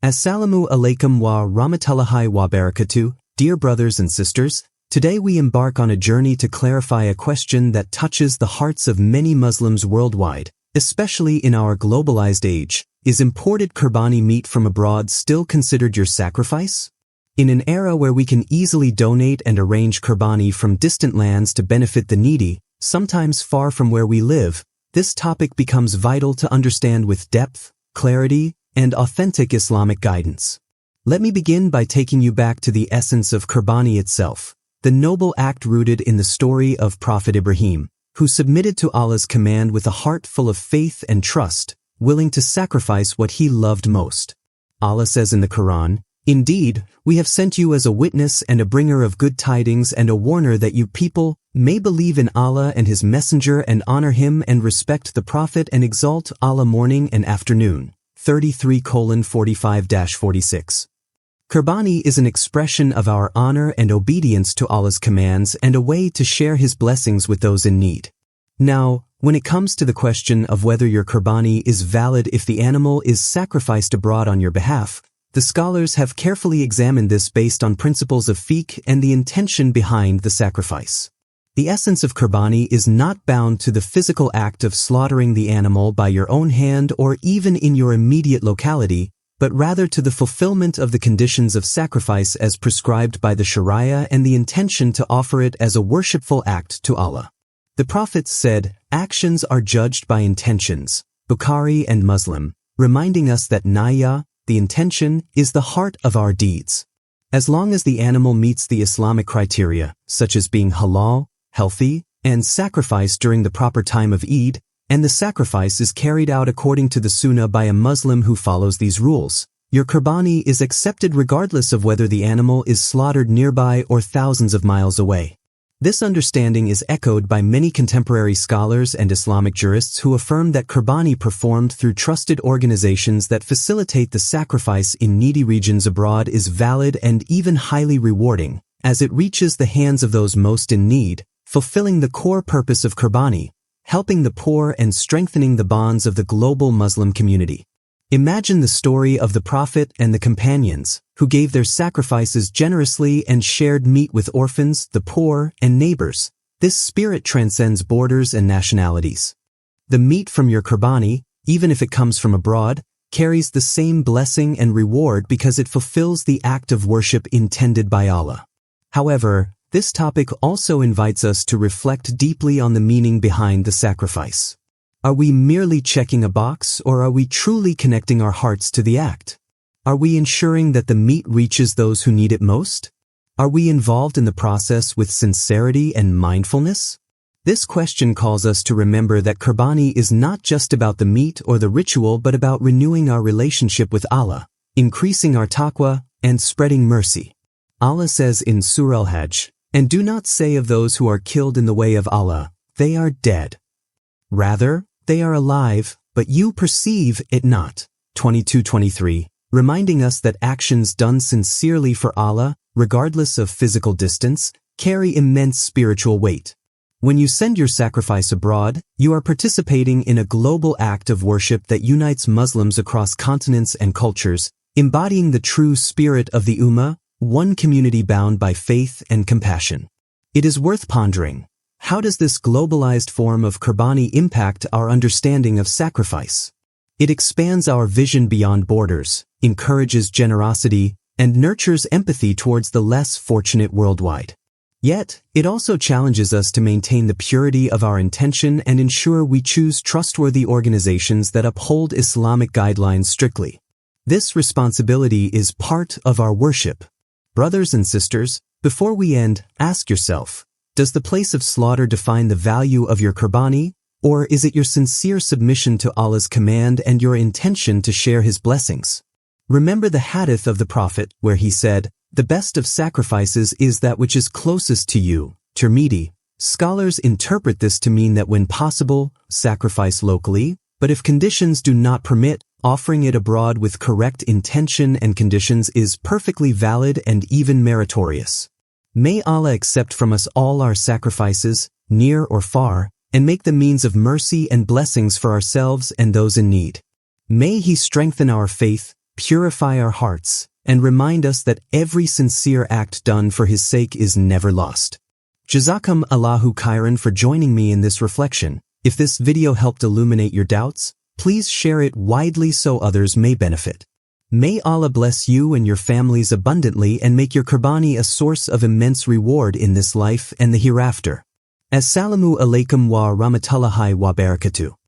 Assalamu alaikum wa rahmatullahi wa barakatuh, dear brothers and sisters. Today we embark on a journey to clarify a question that touches the hearts of many Muslims worldwide, especially in our globalized age. Is imported Qurbani meat from abroad still considered your sacrifice? In an era where we can easily donate and arrange Qurbani from distant lands to benefit the needy, sometimes far from where we live, this topic becomes vital to understand with depth, clarity, and authentic Islamic guidance. Let me begin by taking you back to the essence of Qurbani itself, the noble act rooted in the story of Prophet Ibrahim, who submitted to Allah's command with a heart full of faith and trust, willing to sacrifice what he loved most. Allah says in the Quran, "Indeed, we have sent you as a witness and a bringer of good tidings and a warner that you people may believe in Allah and His Messenger and honor Him and respect the Prophet and exalt Allah morning and afternoon." 33:45-46. Qurbani is an expression of our honor and obedience to Allah's commands and a way to share His blessings with those in need. Now, when it comes to the question of whether your Qurbani is valid if the animal is sacrificed abroad on your behalf, the scholars have carefully examined this based on principles of Fiqh and the intention behind the sacrifice. The essence of Qurbani is not bound to the physical act of slaughtering the animal by your own hand or even in your immediate locality, but rather to the fulfillment of the conditions of sacrifice as prescribed by the Sharia and the intention to offer it as a worshipful act to Allah. The Prophet said, "Actions are judged by intentions," Bukhari and Muslim, reminding us that niyya, the intention, is the heart of our deeds. As long as the animal meets the Islamic criteria, such as being halal, healthy, and sacrificed during the proper time of Eid, and the sacrifice is carried out according to the Sunnah by a Muslim who follows these rules, your Qurbani is accepted regardless of whether the animal is slaughtered nearby or thousands of miles away. This understanding is echoed by many contemporary scholars and Islamic jurists who affirm that Qurbani performed through trusted organizations that facilitate the sacrifice in needy regions abroad is valid and even highly rewarding, as it reaches the hands of those most in need, fulfilling the core purpose of Qurbani, helping the poor and strengthening the bonds of the global Muslim community. Imagine the story of the Prophet and the companions, who gave their sacrifices generously and shared meat with orphans, the poor, and neighbors. This spirit transcends borders and nationalities. The meat from your Qurbani, even if it comes from abroad, carries the same blessing and reward because it fulfills the act of worship intended by Allah. However, this topic also invites us to reflect deeply on the meaning behind the sacrifice. Are we merely checking a box, or are we truly connecting our hearts to the act? Are we ensuring that the meat reaches those who need it most? Are we involved in the process with sincerity and mindfulness? This question calls us to remember that Qurbani is not just about the meat or the ritual but about renewing our relationship with Allah, increasing our taqwa, and spreading mercy. Allah says in Surah Al-Hajj, "And do not say of those who are killed in the way of Allah, they are dead. Rather, they are alive, but you perceive it not." 22:23, reminding us that actions done sincerely for Allah, regardless of physical distance, carry immense spiritual weight. When you send your sacrifice abroad, you are participating in a global act of worship that unites Muslims across continents and cultures, embodying the true spirit of the Ummah, one community bound by faith and compassion. It is worth pondering. How does this globalized form of Qurbani impact our understanding of sacrifice? It expands our vision beyond borders, encourages generosity, and nurtures empathy towards the less fortunate worldwide. Yet, it also challenges us to maintain the purity of our intention and ensure we choose trustworthy organizations that uphold Islamic guidelines strictly. This responsibility is part of our worship. Brothers and sisters, before we end, ask yourself, does the place of slaughter define the value of your Qurbani, or is it your sincere submission to Allah's command and your intention to share His blessings? Remember the hadith of the Prophet, where he said, "The best of sacrifices is that which is closest to you." Tirmidhi. Scholars interpret this to mean that when possible, sacrifice locally, but if conditions do not permit, offering it abroad with correct intention and conditions is perfectly valid and even meritorious. May Allah accept from us all our sacrifices, near or far, and make them means of mercy and blessings for ourselves and those in need. May He strengthen our faith, purify our hearts, and remind us that every sincere act done for His sake is never lost. Jazakum Allahu khairan for joining me in this reflection. If this video helped illuminate your doubts, please share it widely so others may benefit. May Allah bless you and your families abundantly and make your Qurbani a source of immense reward in this life and the hereafter. Assalamu alaikum wa rahmatullahi wa barakatuh.